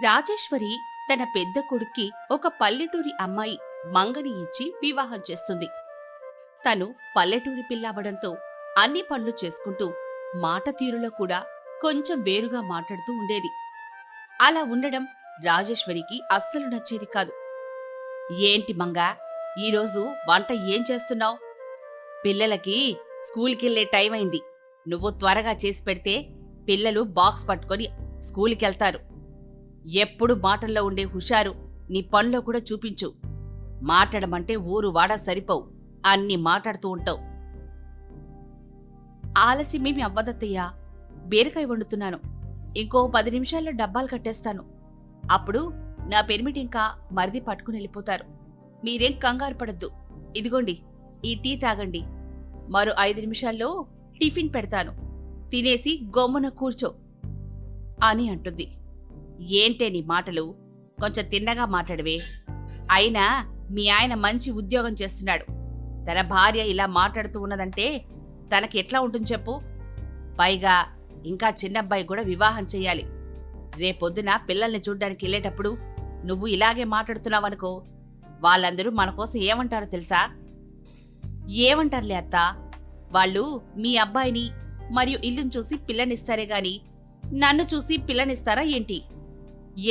రాజేశ్వరి తన పెద్ద కొడుక్కి ఒక పల్లెటూరి అమ్మాయి మంగని ఇచ్చి వివాహం చేస్తుంది. తను పల్లెటూరి పిల్లవడంతో అన్ని పనులు చేసుకుంటూ మాట తీరులో కూడా కొంచెం వేరుగా మాట్లాడుతూ ఉండేది. అలా ఉండడం రాజేశ్వరికి అస్సలు నచ్చేది కాదు. ఏంటి మంగా, ఈరోజు వంట ఏం చేస్తున్నావు? పిల్లలకి స్కూల్కెళ్లే టైం అయింది. నువ్వు త్వరగా చేసి పెడితే పిల్లలు బాక్స్ పట్టుకొని స్కూల్కెళ్తారు. ఎప్పుడు మాటల్లో ఉండే హుషారు నీ పనిలో కూడా చూపించు. మాట్లాడమంటే ఊరు వాడా సరిపోవు, అన్ని మాట్లాడుతూ ఉంటావు. ఆలస్యమేమి అవ్వదత్తయ్యా, బీరకాయ వండుతున్నాను. ఇంకో 10 నిమిషాల్లో డబ్బాలు కట్టేస్తాను. అప్పుడు నా పెర్మిటింకా మరిది పట్టుకుని వెళ్ళిపోతారు. మీరేం కంగారు పడద్దు. ఇదిగోండి, ఈ టీ తాగండి. మరో 5 నిమిషాల్లో టిఫిన్ పెడతాను. తినేసి గమ్మున కూర్చో అని అంటుంది. ఏంటే నీ మాటలు? కొంచెం తిన్నగా మాట్లాడవే. అయినా మీ ఆయన మంచి ఉద్యోగం చేస్తున్నాడు. తన భార్య ఇలా మాట్లాడుతూ ఉన్నదంటే తనకి ఎట్లా ఉంటుంది చెప్పు? పైగా ఇంకా చిన్నబ్బాయి కూడా వివాహం చెయ్యాలి. రేపొద్దున పిల్లల్ని చూడ్డానికి వెళ్ళేటప్పుడు నువ్వు ఇలాగే మాట్లాడుతున్నావనుకో, వాళ్ళందరూ మన కోసం ఏమంటారో తెలుసా? ఏమంటారులే అత్తా, వాళ్ళు మీ అబ్బాయిని మరియు ఇల్లుని చూసి పిల్లనిస్తారే గాని నన్ను చూసి పిల్లనిస్తారా ఏంటి?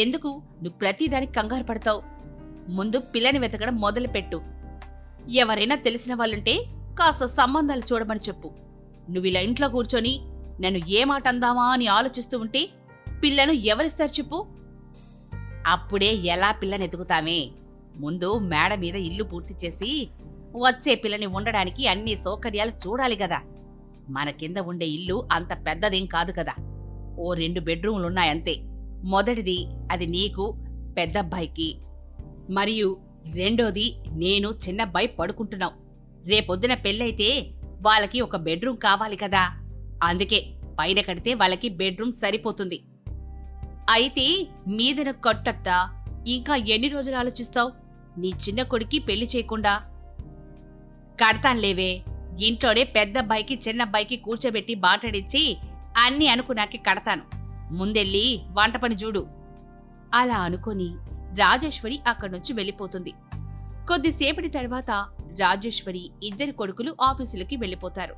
ఎందుకు నువ్వు ప్రతిదానికి కంగారు పడతావు? ముందు పిల్లని వెతకడం మొదలుపెట్టు. ఎవరైనా తెలిసిన వాళ్ళుంటే కాస్త సంబంధాలు చూడమని చెప్పు. నువ్విలా ఇంట్లో కూర్చొని నన్ను ఏ మాట అందామా అని ఆలోచిస్తూ ఉంటే పిల్లను ఎవరిస్తారు చెప్పు? అప్పుడే ఎలా పిల్లని ఎతుకుతామే? ముందు మేడ మీద ఇల్లు పూర్తి చేసి వచ్చే పిల్లని ఉండడానికి అన్ని సౌకర్యాలు చూడాలి కదా. మన కింద ఉండే ఇల్లు అంత పెద్దదేం కాదు కదా. ఓ 2 బెడ్రూమ్లున్నాయంతే. మొదటిది అది నీకు, పెద్దబ్బాయికి, మరియు రెండోది నేను, చిన్నబ్బాయి పడుకుంటున్నాం. రేపొద్దున పెళ్ళైతే వాళ్ళకి ఒక బెడ్రూమ్ కావాలి కదా. అందుకే పైన కడితే వాళ్ళకి బెడ్రూమ్ సరిపోతుంది. అయితే మీదన కట్టత్తా. ఇంకా ఎన్ని రోజులు ఆలోచిస్తావు? నీ చిన్న కొడుక్కి పెళ్లి చేయకుండా? కడతాన్లేవే. ఇంట్లోనే పెద్దబ్బాయికి చిన్నబ్బాయికి కూర్చోబెట్టి మాట్లాడిచ్చి అన్నీ అనుకున్నాకే కడతాను. ముందెళ్ళి వంట పని చూడు. అలా అనుకొని రాజేశ్వరి అక్కడ్నుంచి వెళ్ళిపోతుంది. కొద్దిసేపటి తర్వాత రాజేశ్వరి 2 కొడుకులు ఆఫీసులకి వెళ్ళిపోతారు.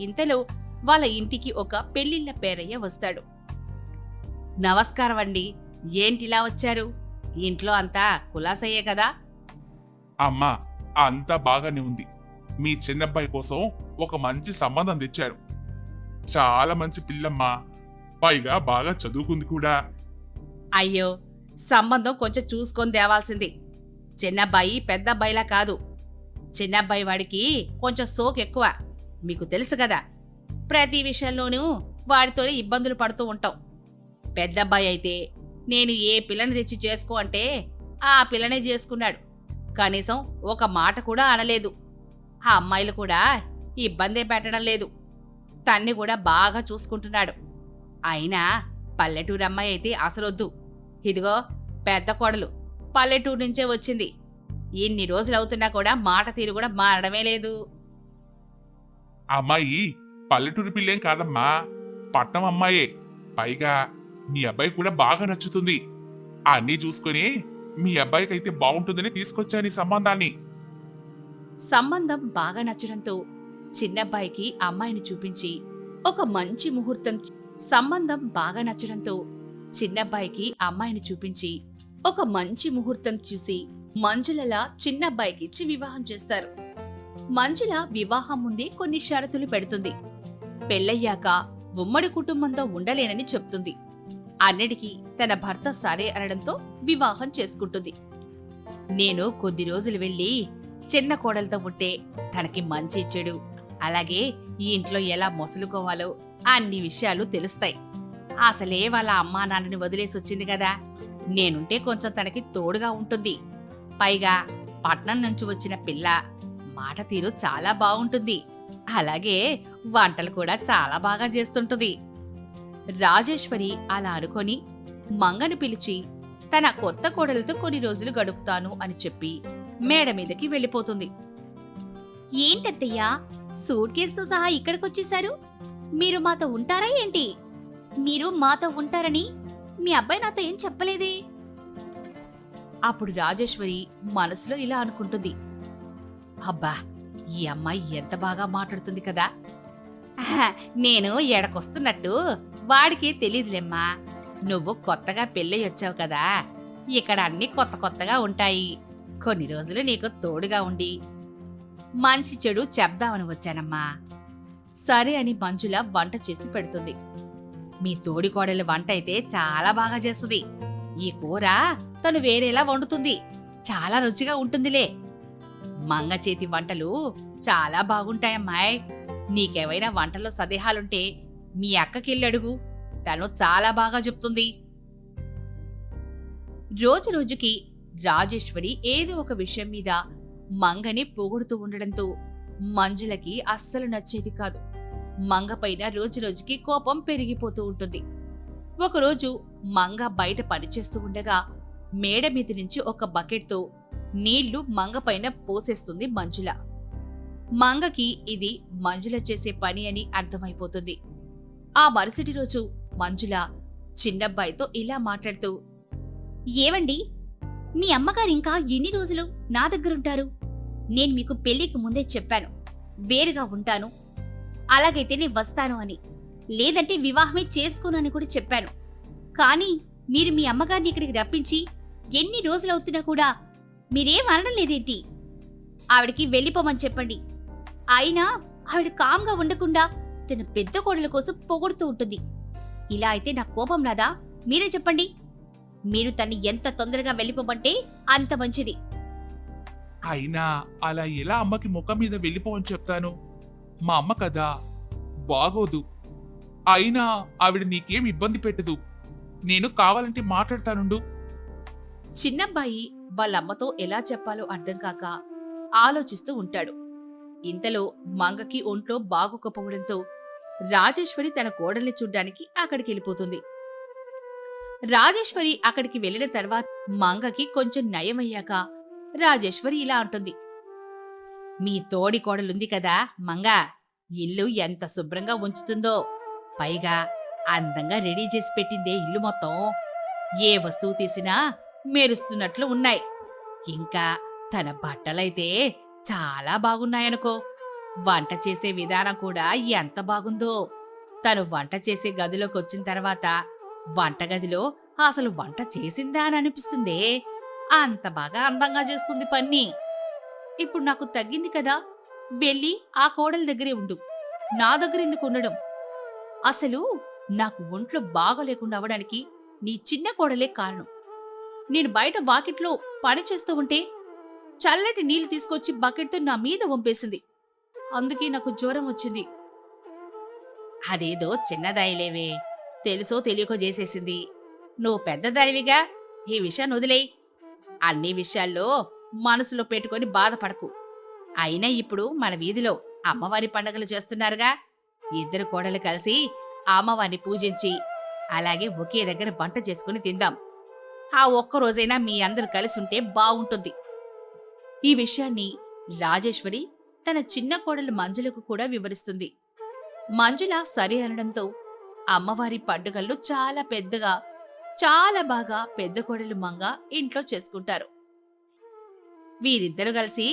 ఇంతలో వాళ్ళ ఇంటికి ఒక పెళ్లిళ్ల పేరయ్య వస్తాడు. నమస్కారమండి, ఏంటిలా వచ్చారు? ఇంట్లో అంతా కులాసయ్యే కదా? అమ్మా, అంతా బాగానే ఉంది. మీ చిన్నబ్బాయి కోసం ఒక మంచి సంబంధం తెచ్చారు. చాలా మంచి పిల్లమ్మా, పైగా బాగా చదువుకుంది కూడా. అయ్యో, సంబంధం కొంచెం చూసుకొని తేవాల్సింది. చిన్నబ్బాయి పెద్దబ్బాయిలా కాదు. చిన్నబ్బాయి వాడికి కొంచెం సోకు ఎక్కువ. మీకు తెలుసు కదా, ప్రతి విషయంలోనూ వాడితోనే ఇబ్బందులు పడుతూ ఉంటాం. పెద్దబ్బాయి అయితే నేను ఏ పిల్లని తెచ్చి చేసుకో అంటే ఆ పిల్లనే చేసుకున్నాడు. కనీసం ఒక మాట కూడా అనలేదు. ఆ అమ్మాయిలు కూడా ఇబ్బందే పెట్టడం లేదు. తన్ని కూడా బాగా చూసుకుంటున్నాడు. అయినా పల్లెటూరు అమ్మాయి అయితే అసలొద్దు. ఇదిగో పెద్ద కోడలు పల్లెటూరు నుంచే వచ్చింది. ఇన్ని రోజులవుతున్నా కూడా మాట తీరు కూడా మారడమే లేదు. అమ్మాయి పల్లెటూరు పిల్లేం కాదమ్మా, పట్నం అమ్మాయే. పైగా మీ అబ్బాయి కూడా బాగా నచ్చుతుంది. అన్నీ చూసుకుని మీ అబ్బాయికైతే బాగుంటుందని తీసుకొచ్చాను ఈ సంబంధాన్ని. సంబంధం బాగా నచ్చడంతో చిన్నబ్బాయికి అమ్మాయిని చూపించి ఒక మంచి ముహూర్తం సంబంధం బాగా నచ్చడంతో చిన్నబ్బాయికి అమ్మాయిని చూపించి ఒక మంచి ముహూర్తం చూసి మంజులలా చిన్నబ్బాయికిచ్చి వివాహం చేస్తారు. మంజుల వివాహం ముందే కొన్ని షరతులు పెడుతుంది. పెళ్ళయ్యాక ఉమ్మడి కుటుంబంతో ఉండలేనని చెప్తుంది. అన్నిటికీ తన భర్త సరే అనడంతో వివాహం చేసుకుంటుంది. నేను కొద్ది రోజులు వెళ్ళి చిన్న కోడలతో ఉంటే తనకి మంచి చెడు, అలాగే ఈ ఇంట్లో ఎలా మొసలుకోవాలో అన్ని విషయాలు తెలుస్తాయి. అసలే వాళ్ళ అమ్మా నాన్నని వదిలేసి వచ్చింది కదా. నేనుంటే కొంచెం తనకి తోడుగా ఉంటుంది. పైగా పట్నం నుంచి వచ్చిన పిల్ల, మాట తీరు చాలా బాగుంటుంది. అలాగే వంటలు కూడా చాలా బాగా చేస్తుంటుంది. రాజేశ్వరి అలా అనుకొని మంగను పిలిచి తన కొత్త కోడలతో కొన్ని రోజులు గడుపుతాను అని చెప్పి మేడ మీదకి వెళ్ళిపోతుంది. ఏంటత్తయ్యా, సూట్ కేసుతో సహా ఇక్కడికొచ్చేశారు? మీరు మాతో ఉంటారా ఏంటి? మీరు మాతో ఉంటారని మీ అబ్బాయి నాతో ఏం చెప్పలేదే. అప్పుడు రాజేశ్వరి మనసులో ఇలా అనుకుంటుంది, అబ్బా ఈ అమ్మాయి ఎంత బాగా మాట్లాడుతుంది కదా. ఆహా, నేను ఎడకొస్తున్నట్టు వాడికి తెలీదులేమ్మా. నువ్వు కొత్తగా పెళ్ళయి వచ్చావు కదా, ఇక్కడ అన్ని కొత్త కొత్తగా ఉంటాయి. కొన్ని రోజులు నీకు తోడుగా ఉండి మంచి చెడు చెప్దామని వచ్చానమ్మా. సరే అని మంజుల వంట చేసి పెడుతుంది. మీ తోడికోడలి వంట అయితే చాలా బాగా చేస్తుంది. ఈ కూర తను వేరేలా వండుతుంది, చాలా రుచిగా ఉంటుందిలే. మంగ చేతి వంటలు చాలా బాగుంటాయమ్మాయ్. నీకేవైనా వంటల్లో సందేహాలుంటే మీ అక్కకెళ్ళడుగు, తను చాలా బాగా చెప్తుంది. రోజు రోజుకి రాజేశ్వరి ఏదో ఒక విషయం మీద మంగని పొగుడుతూ ఉండడంతో మంజులకి అస్సలు నచ్చేది కాదు. మంగపైన రోజురోజుకి కోపం పెరిగిపోతూ ఉంటుంది. ఒకరోజు మంగ బయట పనిచేస్తూ ఉండగా మేడ మీద నుంచి ఒక బకెట్తో నీళ్లు మంగపైన పోసేస్తుంది మంజుల. మంగకి ఇది మంజుల చేసే పని అని అర్థమైపోతుంది. ఆ మరుసటి రోజు మంజుల చిన్నబ్బాయితో ఇలా మాట్లాడుతూ, ఏవండి, మీ అమ్మగారు ఇంకా ఎన్ని రోజులు నా దగ్గరుంటారు? నేను మీకు పెళ్లికి ముందే చెప్పాను, వేరుగా ఉంటాను, అలాగైతే నేను వస్తాను అని. లేదంటే వివాహమే చేసుకోను అని కూడా చెప్పాను. కానీ మీరు మీ అమ్మగారిని ఇక్కడికి రప్పించి ఎన్ని రోజులవుతున్నా కూడా మీరేం అనడం లేదేంటి? ఆవిడికి వెళ్ళిపోమని చెప్పండి. అయినా ఆవిడ కామ్గా ఉండకుండా తన పెద్ద కోడల కోసం పొగుడుతూ ఉంటుంది. ఇలా అయితే నా కోపం రాదా? మీరే చెప్పండి. మీరు తన్ని ఎంత తొందరగా వెళ్ళిపోమంటే అంత మంచిది. అయినా అలా ఎలా అమ్మకి ముఖం మీద వెళ్ళిపోవని చెప్తాను? మా అమ్మ కదా, బాగోదు. అయినా ఆవిడ నీకేం ఇబ్బంది పెట్టదు. నేను కావాలంటే మాట్లాడతానుండు. చిన్నబ్బాయి వాళ్ళమ్మతో ఎలా చెప్పాలో అర్థం కాక ఆలోచిస్తూ ఉంటాడు. ఇంతలో మంగకి ఒంట్లో బాగోకపోవడంతో రాజేశ్వరి తన కోడల్ని చూడ్డానికి అక్కడికి వెళ్ళిపోతుంది. రాజేశ్వరి అక్కడికి వెళ్లిన తర్వాత మంగకి కొంచెం నయమయ్యాక రాజేశ్వరి ఇలా అంటుంది, మీ తోడి కోడలుంది కదా మంగ, ఇల్లు ఎంత శుభ్రంగా ఉంచుతుందో. పైగా అందంగా రెడీ చేసి పెట్టిందే ఇల్లు మొత్తం. ఏ వస్తువు తీసినా మెరుస్తున్నట్లు ఉన్నాయి. ఇంకా తన బట్టలైతే చాలా బాగున్నాయనుకో. వంట చేసే విధానం కూడా ఎంత బాగుందో. తను వంట చేసే గదిలోకి వచ్చిన తర్వాత వంటగదిలో అసలు వంట చేసిందా అని అనిపిస్తుందే. అంత బాగా అందంగా చేస్తుంది పన్ని. ఇప్పుడు నాకు తగ్గింది కదా, వెళ్ళి ఆ కోడలి దగ్గరే ఉండు, నా దగ్గర ఎందుకు ఉండడం? అసలు నాకు ఒంట్లో బాగోలేకుండా అవడానికి నీ చిన్న కోడలే కారణం. నేను బయట వాకిట్లో పని చేస్తూ ఉంటే చల్లటి నీళ్లు తీసుకొచ్చి బకెట్తో నా మీద వంపేసింది. అందుకే నాకు జ్వరం వచ్చింది. అదేదో చిన్నదాయిలేవే, తెలుసో తెలియకో చేసేసింది. నువ్వు పెద్దదానివిగా, ఈ విషయాన్ని వదిలేయ్. అన్ని విషయాల్లో మనసులో పెట్టుకొని బాధపడకు. అయినా ఇప్పుడు మన వీధిలో అమ్మవారి పండగలు చేస్తున్నారుగా. ఇద్దరు కోడలు కలిసి అమ్మవారిని పూజించి అలాగే ఒకే దగ్గర వంట చేసుకుని తిందాం. ఆ ఒక్కరోజైనా మీ అందరూ కలిసి ఉంటే బావుంటుంది. ఈ విషయాన్ని రాజేశ్వరి తన చిన్న కోడలు మంజులకు కూడా వివరిస్తుంది. మంజుల సరే అనడంతో అమ్మవారి పండుగల్లో చాలా పెద్దగా, చాలా బాగా పెద్ద కోడలు మంగ ఇంట్లో చేసుకుంటారు. వీరిద్దరూ కలిసి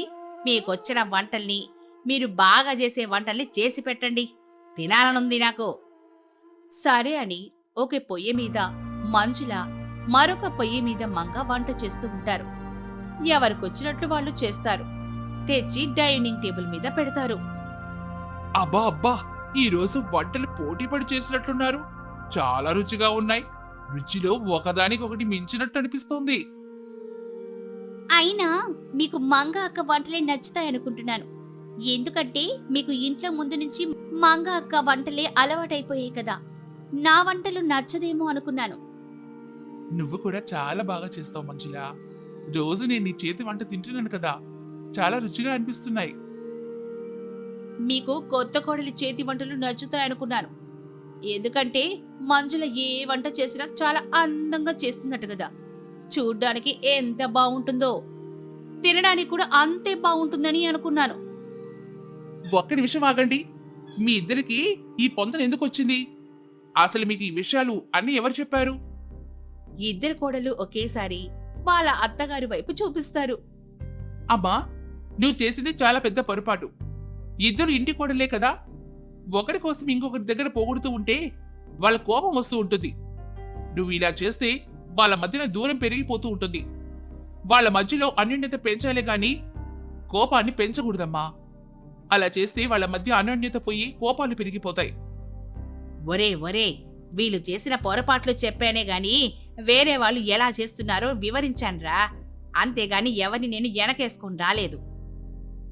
మీకొచ్చిన వంటల్ని, మీరు బాగా చేసే వంటల్ని చేసి పెట్టండి, తినాలనుంది నాకు. సరే అని ఒక పొయ్యి మీద మంజుల, మరొక పొయ్యి మీద మంగ వంట చేస్తూ ఉంటారు. ఎవరికొచ్చినట్లు వాళ్ళు చేస్తారు. తెచ్చి డైనింగ్ టేబుల్ మీద పెడతారు. అబ్బా అబ్బా, ఈ రోజు వంటలు పోటీపడి చేసినట్లున్నారు. చాలా రుచిగా ఉన్నాయి. రుచిలో ఒకదానికొకటి మించినట్టు అనిపిస్తోంది. అయినా మీకు మంగ అక్క వంటలే నచ్చుతాయనుకుంటున్నాను. ఎందుకంటే మీకు ఇంట్లో ముందు నుంచి మంగ అక్క వంటలే అలవాటైపోయాయి కదా. నా వంటలు నచ్చదేమో అనుకున్నాను. నువ్వు కూడా చాలా బాగా చేస్తావు మంజులా. రోజు నేను నీ చేతి వంట తింటున్నాను కదా, చాలా రుచిగా అనిపిస్తున్నాయి. మీకు కొత్త కోడలి చేతి వంటలు నచ్చుతాయనుకున్నాను. ఎందుకంటే మంజుల ఏ వంట చేసినా చాలా అందంగా చేస్తున్నట్టు కదా. చూడ్డానికి ఎంత బాగుంటుందో, తినడానికి కూడా అంతే బాగుంటుందని అనుకున్నాను. ఒక్క నిమిషం ఆగండి. మీ ఇద్దరికి ఈ పొందన ఎందుకు వచ్చింది? అసలు మీకు ఈ విషయాలు అన్నీ ఎవరు చెప్పారు? ఇద్దరు కోడలు ఒకేసారి వాళ్ళ అత్తగారి వైపు చూపిస్తారు. అమ్మా, నువ్వు చేసింది చాలా పెద్ద పొరపాటు. ఇద్దరు ఇంటి కోడలే కదా, ఒకరి కోసం ఇంకొకరి దగ్గర పోగొడుతూ ఉంటే వాళ్ళ కోపం వస్తూ ఉంటుంది. నువ్వు ఇలా చేస్తే వాళ్ళ మధ్యన దూరం పెరిగిపోతూ ఉంటుంది. వాళ్ళ మధ్యలో అన్యోన్యత పెంచాలే గాని కోపాన్ని పెంచకూడదమ్మా. అలా చేస్తే వాళ్ళ మధ్య అన్యోన్యత పోయి కోపాలు పెరిగిపోతాయి. ఒరే వీళ్ళు చేసిన పొరపాట్లు చెప్పానే గాని వేరే వాళ్ళు ఎలా చేస్తున్నారో వివరించాన్రా. అంతేగాని ఎవరిని నేను వెనకేసుకుని రాలేదు.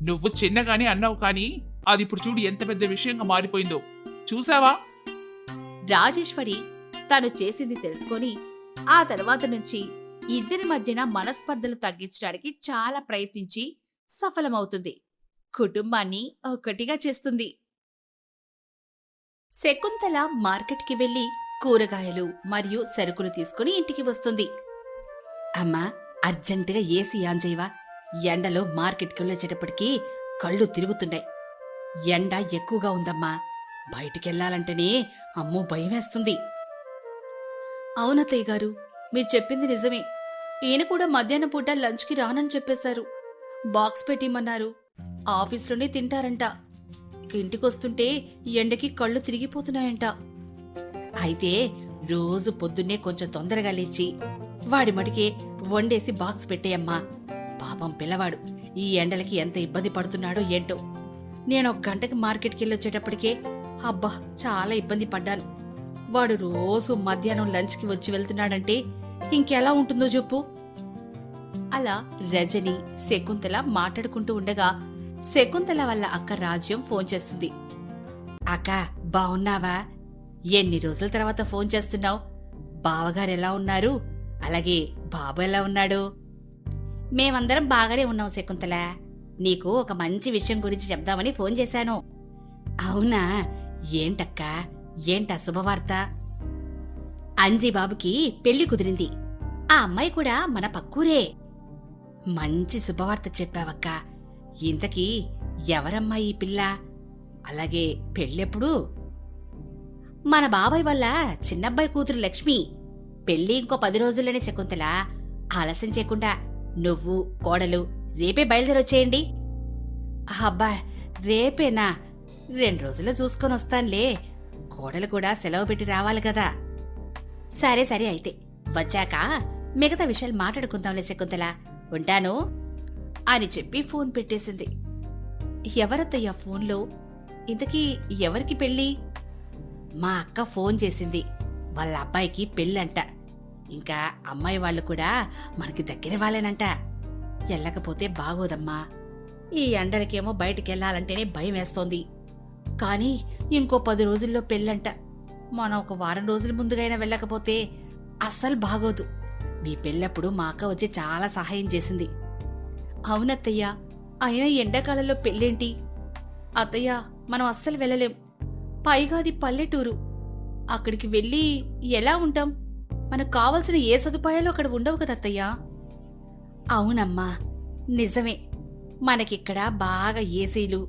నువ్వు చిన్నగానే అన్నావు కానీ అది ఇప్పుడు చూడు ఎంత పెద్ద విషయంగా మారిపోయిందో. చూసావా? రాజేశ్వరి తను చేసింది తెలుసుకొని ఆ తర్వాత నుంచి ఇద్దరి మధ్యన మనస్పర్ధలు తగ్గించడానికి చాలా ప్రయత్నించి సఫలమవుతుంది. కుటుంబాన్ని ఒక్కటిగా చేస్తుంది. శకుంతల మార్కెట్కి వెళ్లి కూరగాయలు మరియు సరుకులు తీసుకుని ఇంటికి వస్తుంది. అమ్మా, అర్జెంటుగా ఏసీ ఆన్ చేయవా? ఎండలో మార్కెట్కి వెళ్ళొచ్చేటప్పటికీ కళ్ళు తిరుగుతున్నాయి. ఎండ ఎక్కువగా ఉందమ్మా. బయటికెళ్లాలంటేనే అమ్మో భయమేస్తుంది. అవునత్తయ్య గారు, మీరు చెప్పింది నిజమే. ఈయన కూడా మధ్యాహ్నం పూట లంచ్కి రానని చెప్పేశారు. బాక్స్ పెట్టిమన్నారు. ఆఫీస్లోనే తింటారంట. ఇక ఇంటికొస్తుంటే ఎండకి కళ్ళు తిరిగిపోతున్నాయంట. అయితే రోజు పొద్దున్నే కొంచెం తొందరగా లేచి వాడి మటికే వండేసి బాక్స్ పెట్టేయమ్మా. పాపం పిల్లవాడు ఈ ఎండలకి ఎంత ఇబ్బంది పడుతున్నాడో ఏంటో. నేను 1 గంటకి మార్కెట్కి వెళ్ళొచ్చేటప్పటికే అబ్బా చాలా ఇబ్బంది పడ్డాను. వాడు రోజు మధ్యాహ్నం లంచ్కి వచ్చి వెళ్తున్నాడంటే ఇంకెలా ఉంటుందో చెప్పు. అలా రజని శకుంతల మాట్లాడుకుంటూ ఉండగా శకుంతల వాళ్ళ అక్క రాజ్యం ఫోన్ చేస్తుంది. అక్క, బావున్నావా? ఎన్ని రోజుల తర్వాత ఫోన్ చేస్తున్నావు? బావగారు ఎలా ఉన్నారు? అలాగే బాబు ఎలా ఉన్నాడు? మేమందరం బాగానే ఉన్నాం శకుంతల. నీకు ఒక మంచి విషయం గురించి చెప్దామని ఫోన్ చేశాను. అవునా? ఏంటక్కా, ఏంటా శుభవార్త? అంజీ బాబుకి పెళ్లి కుదిరింది. ఆ అమ్మాయి కూడా మన పక్కూరే. మంచి శుభవార్త చెప్పావక్కా. ఇంతకీ ఎవరమ్మా ఈ పిల్ల? అలాగే పెళ్ళెప్పుడు? మన బాబాయ్ వల్ల చిన్నబ్బాయి కూతురు లక్ష్మి. పెళ్లి ఇంకో 10 రోజుల్లోనే శకుంతల. ఆలస్యం చేయకుండా నువ్వు కోడలు రేపే బయలుదేరొచ్చేయండి. అబ్బా, రేపేనా? 2 రోజుల్లో చూసుకొని వస్తానులే. కోడలు కూడా సెలవు పెట్టి రావాలి కదా. సరే అయితే వచ్చాక మిగతా విషయాలు మాట్లాడుకుందాంలే శకుంతల. ఉంటాను అని చెప్పి ఫోన్ పెట్టేసింది. ఎవరత్తయ్యా ఫోన్లో? ఇంతకీ ఎవరికి పెళ్ళి? మా అక్క ఫోన్ చేసింది. వాళ్ళ అబ్బాయికి పెళ్ళంట. ఇంకా అమ్మాయి వాళ్ళు కూడా మనకి దగ్గర వాళ్ళేనంట. వెళ్ళకపోతే బాగోదమ్మా. ఈ ఎండలకేమో బయటికెళ్లాలంటేనే భయం వేస్తోంది. కానీ ఇంకో 10 రోజుల్లో పెళ్ళంట. మనం ఒక వారం రోజుల ముందుగైనా వెళ్ళకపోతే అస్సలు బాగోదు. నీ పెళ్ళప్పుడు మా అక్క వచ్చి చాలా సహాయం చేసింది. అవునత్తయ్యా, అయినా ఎండాకాలంలో పెళ్ళేంటి? అత్తయ్య, మనం అస్సలు వెళ్ళలేం. పైగా అది పల్లెటూరు. అక్కడికి వెళ్ళి ఎలా ఉంటాం? మనకు కావలసిన ఏ సదుపాయాలు అక్కడ ఉండవు కదా అత్తయ్యా. అవునమ్మా, నిజమే. మనకిక్కడ బాగా ఏసీలు,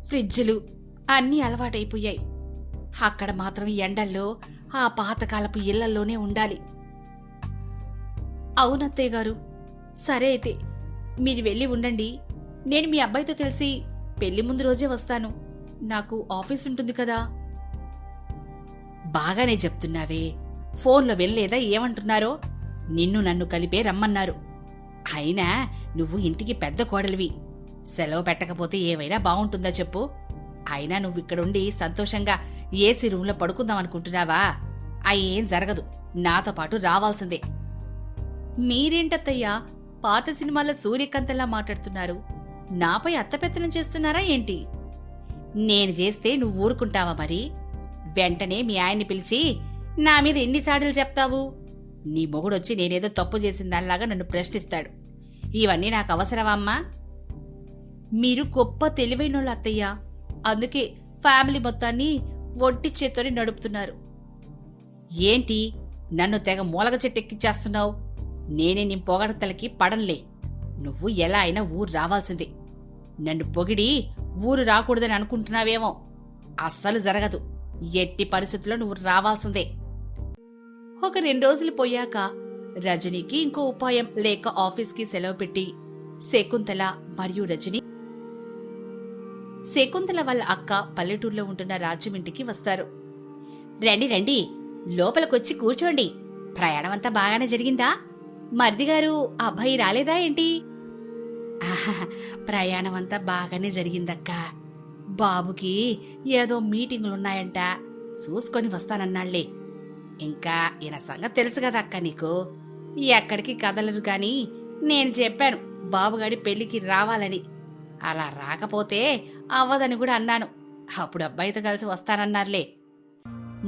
ఫ్రిడ్జులు అన్నీ అలవాటైపోయాయి. అక్కడ మాత్రం ఎండల్లో ఆ పాతకాలపు ఇళ్లల్లోనే ఉండాలి. అవునత్తయ్య గారు. సరే అయితే మీరు వెళ్ళి ఉండండి. నేను మీ అబ్బాయితో కలిసి పెళ్లి ముందు రోజే వస్తాను. నాకు ఆఫీస్ ఉంటుంది కదా. బాగానే చెప్తున్నావే. ఫోన్లో వెళ్ళలేదా ఏమంటున్నారో? నిన్ను నన్ను కలిపే రమ్మన్నారు. అయినా నువ్వు ఇంటికి పెద్ద కోడలివి. సెలవు పెట్టకపోతే ఏవైనా బావుంటుందా చెప్పు? అయినా నువ్విక్కడుండి సంతోషంగా ఏసీ రూంలో పడుకుందామనుకుంటున్నావా? ఏం జరగదు. నాతో పాటు రావాల్సిందే. మీరేంటత్తయ్యా పాత సినిమాలో సూర్యకాంతలా మాట్లాడుతున్నారు? నాపై అత్తపెత్తనం చేస్తున్నారా ఏంటి? నేను చేస్తే నువ్వు ఊరుకుంటావా మరి? వెంటనే మీ ఆయన్ని పిలిచి నా మీద ఎన్ని చాడీలు చెప్తావు? నీ మొగుడొచ్చి నేనేదో తప్పు చేసిన దానిలాగా నన్ను ప్రశ్నిస్తాడు. ఇవన్నీ నాకు అవసరమా అమ్మా? మీరు గొప్ప తెలివైనోళ్ళు అత్తయ్యా. అందుకే ఫ్యామిలీ మొత్తాన్ని ఒంటి చేత్తోనే నడుపుతున్నారు. ఏంటి నన్ను తెగ మూలగ చెట్టెక్కిచ్చేస్తున్నావు? నేనే నీ పొగడతలకి పడంలే. నువ్వు ఎలా అయినా ఊరు రావాల్సిందే. నన్ను పొగిడి ఊరు రాకూడదని అనుకుంటున్నావేమో. అస్సలు జరగదు. ఎట్టి పరిస్థితుల్లో నువ్వు రావాల్సిందే. ఒక 2 రోజులు పోయాక రజనీకి ఇంకో ఉపాయం లేక ఆఫీస్కి సెలవు పెట్టి శకుంతల మరియు రజని శకుంతల వాళ్ళ అక్క పల్లెటూరులో ఉంటున్న రాజ్యం ఇంటికి వస్తారు. రండి రండి, లోపలికొచ్చి కూర్చోండి. ప్రయాణమంతా బాగానే జరిగిందా? మర్దిగారు అబ్బాయి రాలేదా ఏంటి? ప్రయాణమంతా బాగానే జరిగిందక్కా. బాబుకి ఏదో మీటింగులున్నాయంట, చూసుకొని వస్తానన్నాళ్లే. ఇంకా ఈయన సంగతి తెలుసు కదా అక్క నీకు. ఎక్కడికి కదలరు గాని నేను చెప్పాను బాబుగాడి పెళ్లికి రావాలని. అలా రాకపోతే అవ్వదని కూడా అన్నాను. అప్పుడు అబ్బాయితో కలిసి వస్తానన్నారులే.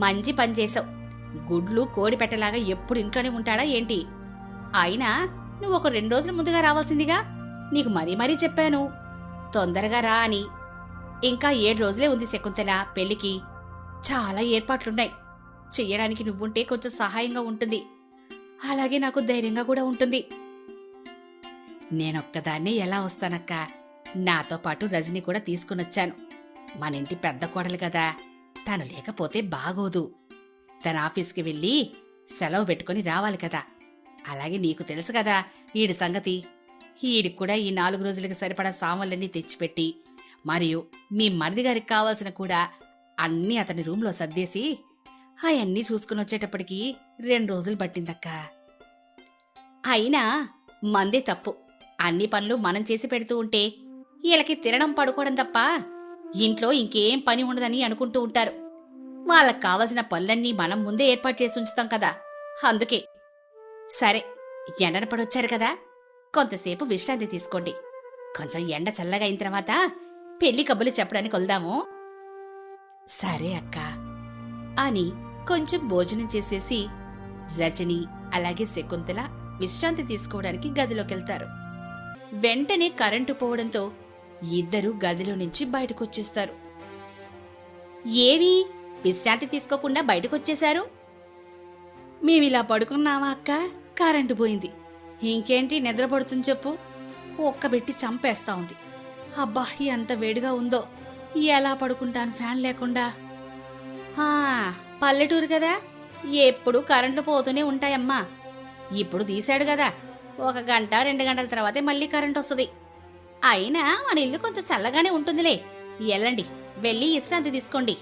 మంచి పని చేసావు. గుడ్లు కోడి పెట్టలాగా ఎప్పుడు ఇంట్లోనే ఉంటాడా ఏంటి? అయినా నువ్వు ఒక 2 రోజుల ముందుగా రావాల్సిందిగా. నీకు మరీ మరీ చెప్పాను తొందరగా రా అని. ఇంకా 7 రోజులే ఉంది శకుంతల పెళ్లికి. చాలా ఏర్పాట్లున్నాయి. చెయ్యడానికి నువ్వుంటే కొంచెం సహాయంగా ఉంటుంది. అలాగే నాకు ధైర్యంగా కూడా ఉంటుంది. నేనొక్కదాన్నే ఎలా వస్తానక్క? నాతో పాటు రజని కూడా తీసుకునొచ్చాను. మన ఇంటి పెద్ద కోడలు కదా, తను లేకపోతే బాగోదు. తన ఆఫీస్కి వెళ్ళి సెలవు పెట్టుకుని రావాలి కదా. అలాగే నీకు తెలుసు కదా ఈడి సంగతి. ఈడికి కూడా ఈ 4 రోజులకి సరిపడా సామాన్లన్నీ తెచ్చిపెట్టి, మరియు మీ మరిది గారికి కావాల్సిన కూడా అన్నీ అతని రూంలో సర్దేసి అవన్నీ చూసుకుని వచ్చేటప్పటికి 2 రోజులు పట్టిందక్క. అయినా మందే తప్పు. అన్ని పనులు మనం చేసి పెడుతూ ఉంటే వీళ్ళకి తినడం పడుకోవడం తప్ప ఇంట్లో ఇంకేం పని ఉండదని అనుకుంటూ ఉంటారు. వాళ్ళకి కావలసిన పనులన్నీ మనం ముందే ఏర్పాటు చేసి ఉంచుతాం కదా. అందుకే సరే, ఎండన పడొచ్చారు కదా, కొంతసేపు విశ్రాంతి తీసుకోండి. కొంచెం ఎండ చల్లగా అయిన తర్వాత పెళ్లి కబుర్లు చెప్పడానికి వెళ్దాము. సరే అక్క అని కొంచెం భోజనం చేసేసి రజని అలాగే శకుంతల విశ్రాంతి తీసుకోవడానికి గదిలోకెళ్తారు. వెంటనే కరెంటు పోవడంతో ఇద్దరూ గదిలో నుంచి బయటకొచ్చేస్తారు. ఏవి విశ్రాంతి తీసుకోకుండా బయటకొచ్చేశారు? మేమిలా పడుకున్నావా అక్క, కరెంటు పోయింది. ఇంకేంటి నిద్రపడుతుంది చెప్పు. ఒక్కబెట్టి చంపేస్తా ఉంది. అబ్బా ఎంత వేడిగా ఉందో. ఎలా పడుకుంటాను ఫ్యాన్ లేకుండా? పల్లెటూరు కదా, ఎప్పుడు కరెంట్లు పోతూనే ఉంటాయమ్మా. ఇప్పుడు తీశాడు కదా, 1 గంట 2 గంటల తర్వాతే మళ్ళీ కరెంట్ వస్తుంది. అయినా మన ఇల్లు కొంచెం చల్లగానే ఉంటుందిలే. ఎల్లండి, వెళ్ళి విశ్రాంతి తీసుకోండి.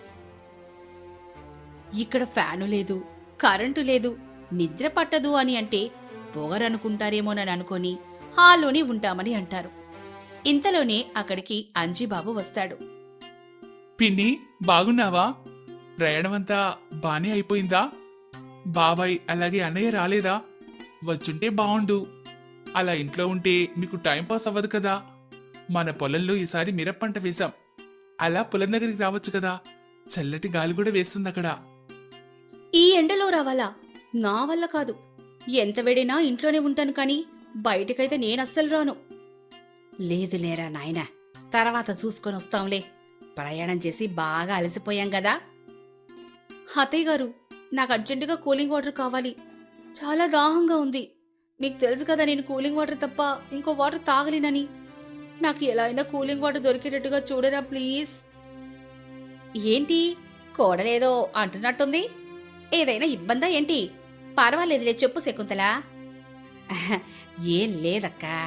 ఇక్కడ ఫ్యాను లేదు, కరెంటు లేదు, నిద్ర పట్టదు అని అంటే పొగరనుకుంటారేమోనని అనుకొని హాల్లోనే ఉంటామని అంటారు. ఇంతలోనే అక్కడికి అంజీబాబు వస్తాడు. పిన్ని, బాగున్నావా? ప్రయాణమంతా బానే అయిపోయిందా? బాబాయ్ అలాగే అన్నయ్య రాలేదా? వచ్చుంటే బావుండు. అలా ఇంట్లో ఉంటే మీకు టైంపాస్ అవ్వదు కదా. మన పొలంలో ఈసారి మిరప్పంట వేశాం. అలా పొలం దగ్గరికి రావచ్చు కదా, చల్లటి గాలి కూడా వేస్తుంది అక్కడ. ఈ ఎండలో రావాలా? నా వల్ల కాదు. ఎంత వేడినా ఇంట్లోనే ఉంటాను కానీ బయటికైతే నేనస్సలు రాను. లేదు లేరా నాయనా, తర్వాత చూసుకొని వస్తాంలే. ప్రయాణం చేసి బాగా అలసిపోయాం కదా. అత్తయ్య గారు, నాకు అర్జెంటుగా కూలింగ్ వాటర్ కావాలి. చాలా దాహంగా ఉంది. మీకు తెలుసు కదా నేను కూలింగ్ వాటర్ తప్ప ఇంకో వాటర్ తాగలేనని. నాకు ఎలా అయినా కూలింగ్ వాటర్ దొరికేటట్టుగా చూడరా ప్లీజ్. ఏంటి కోడలేదో అంటున్నట్టుంది? ఏదైనా ఇబ్బందా ఏంటి? పర్వాలేదులే, చెప్పు శకుంతలా. ఏం లేదక్కా,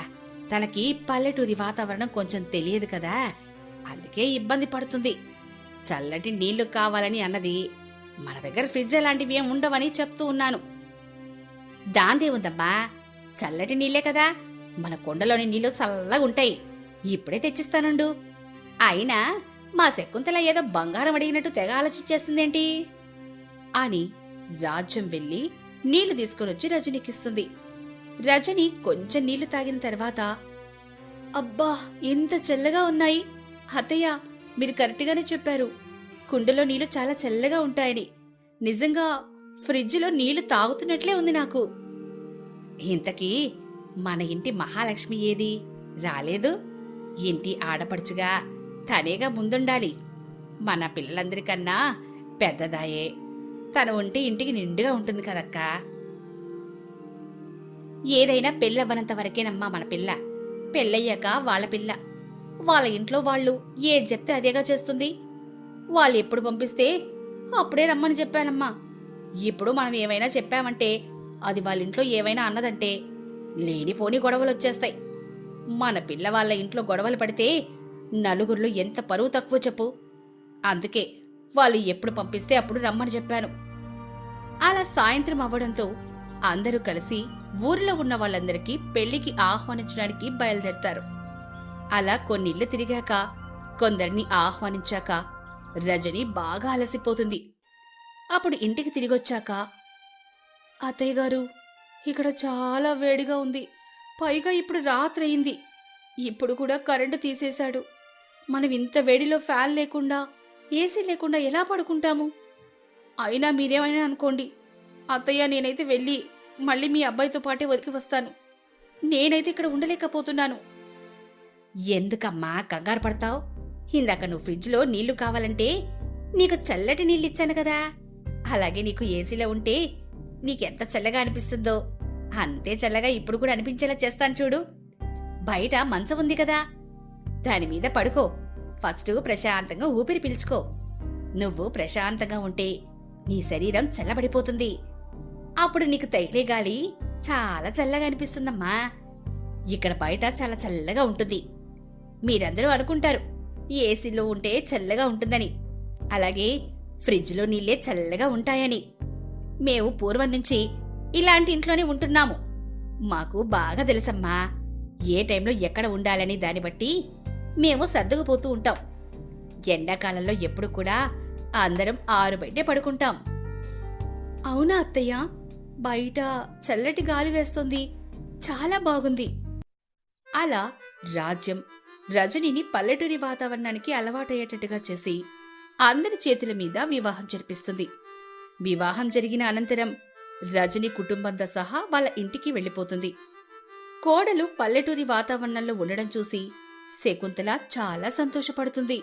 తనకి పల్లెటూరి వాతావరణం కొంచెం తెలియదు కదా, అందుకే ఇబ్బంది పడుతుంది. చల్లటి నీళ్లు కావాలని అన్నది. మన దగ్గర ఫ్రిడ్జ్ అలాంటివి ఏం ఉండవని చెప్తూ ఉన్నాను. దాందే ఉందమ్మా, చల్లటి నీళ్లే కదా, మన కొండలోని నీళ్లు చల్లగుంటాయి. ఇప్పుడే తెచ్చిస్తానుండు. అయినా మా శకుంతల ఏదో బంగారం అడిగినట్టు తెగ ఆలోచించేస్తుందేంటి అని రాజ్యం వెళ్లి నీళ్లు తీసుకునొచ్చి రజనీకిస్తుంది. రజని కొంచెం నీళ్లు తాగిన తర్వాత, అబ్బా ఎంత చల్లగా ఉన్నాయి. అత్తయ్య, మీరు కరెక్ట్గానే చెప్పారు. కుండలో నీళ్లు చాలా చల్లగా ఉంటాయని. నిజంగా ఫ్రిడ్జ్లో నీళ్లు తాగుతున్నట్లే ఉంది నాకు. ఇంతకీ మన ఇంటి మహాలక్ష్మి ఏది? రాలేదు. ఇంటి ఆడపడుచుగా తనేగా ముందుండాలి. మన పిల్లలందరికన్నా పెద్దదాయే. తను ఉంటే ఇంటికి నిండుగా ఉంటుంది కదక్కా. ఏదైనా పెళ్ళవ్వనంత వరకేనమ్మా మన పిల్ల. పెళ్ళయ్యాక వాళ్ళ పిల్ల. వాళ్ళ ఇంట్లో వాళ్ళు ఏది చెప్తే అదేగా చేస్తుంది. వాళ్ళు ఎప్పుడు పంపిస్తే అప్పుడే రమ్మని చెప్పానమ్మా. ఇప్పుడు మనం ఏమైనా చెప్పామంటే అది వాళ్ళ ఇంట్లో ఏవైనా అన్నదంటే లేనిపోని గొడవలు వచ్చేస్తాయి. మన పిల్ల వాళ్ళ ఇంట్లో గొడవలు పడితే నలుగురిలో ఎంత పరువు తక్కువ చెప్పు. అందుకే వాళ్ళు ఎప్పుడు పంపిస్తే అప్పుడు రమ్మని చెప్పాను. అలా సాయంత్రం అవ్వడంతో అందరూ కలిసి ఊరిలో ఉన్న వాళ్ళందరికీ పెళ్లికి ఆహ్వానించడానికి బయలుదేరతారు. అలా కొన్నిళ్ళు తిరిగాక, కొందరిని ఆహ్వానించాక రజని బాగా అలసిపోతుంది. అప్పుడు ఇంటికి తిరిగొచ్చాక, అత్తయ్య గారు, ఇక్కడ చాలా వేడిగా ఉంది. పైగా ఇప్పుడు రాత్రయింది. ఇప్పుడు కూడా కరెంటు తీసేశాడు. మనం ఇంత వేడిలో ఫ్యాన్ లేకుండా, ఏసీ లేకుండా ఎలా పడుకుంటాము? అయినా మీరేమైనా అనుకోండి అత్తయ్య, నేనైతే వెళ్ళి మళ్ళీ మీ అబ్బాయితో పాటే వరికి వస్తాను. నేనైతే ఇక్కడ ఉండలేకపోతున్నాను. ఎందుకమ్మా కంగారు పడతావు? ఇందాక నువ్వు ఫ్రిడ్జ్లో నీళ్లు కావాలంటే నీకు చల్లటి నీళ్ళిచ్చాను కదా. అలాగే నీకు ఏసీలో ఉంటే నీకెంత చల్లగా అనిపిస్తుందో అంతే చల్లగా ఇప్పుడు కూడా అనిపించేలా చేస్తాను చూడు. బయట మంచం ఉంది కదా, దానిమీద పడుకో. ఫస్ట్ ప్రశాంతంగా ఊపిరి పీల్చుకో. నువ్వు ప్రశాంతంగా ఉంటే నీ శరీరం చల్లబడిపోతుంది. అప్పుడు నీకు తగిలే గాలి చాలా చల్లగా అనిపిస్తుందమ్మా. ఇక్కడ బయట చాలా చల్లగా ఉంటుంది. మీరందరూ అనుకుంటారు ఏసీలో ఉంటే చల్లగా ఉంటుందని, అలాగే ఫ్రిడ్జ్లో నీళ్ళే చల్లగా ఉంటాయని. మేము పూర్వం నుంచి ఇలాంటి ఇంట్లోనే ఉంటున్నాము. మాకు బాగా తెలుసమ్మా ఏ టైంలో ఎక్కడ ఉండాలని. దాన్ని బట్టి మేము సర్దుకుపోతూ ఉంటాం. ఎండాకాలంలో ఎప్పుడు కూడా అందరం 6 బయటే పడుకుంటాం. అవునా అత్తయ్య, బయట చల్లటి గాలి వేస్తుంది, చాలా బాగుంది. అలా రాజ్యం రజనిని పల్లెటూరి వాతావరణానికి అలవాటయ్యేటట్టుగా చేసి అందరి చేతుల మీద వివాహం జరిపిస్తుంది. వివాహం జరిగిన అనంతరం రజని కుటుంబంతో సహా వాళ్ళ ఇంటికి వెళ్ళిపోతుంది. కోడలు పల్లెటూరి వాతావరణంలో ఉండడం చూసి శకుంతల చాలా సంతోషపడుతుంది.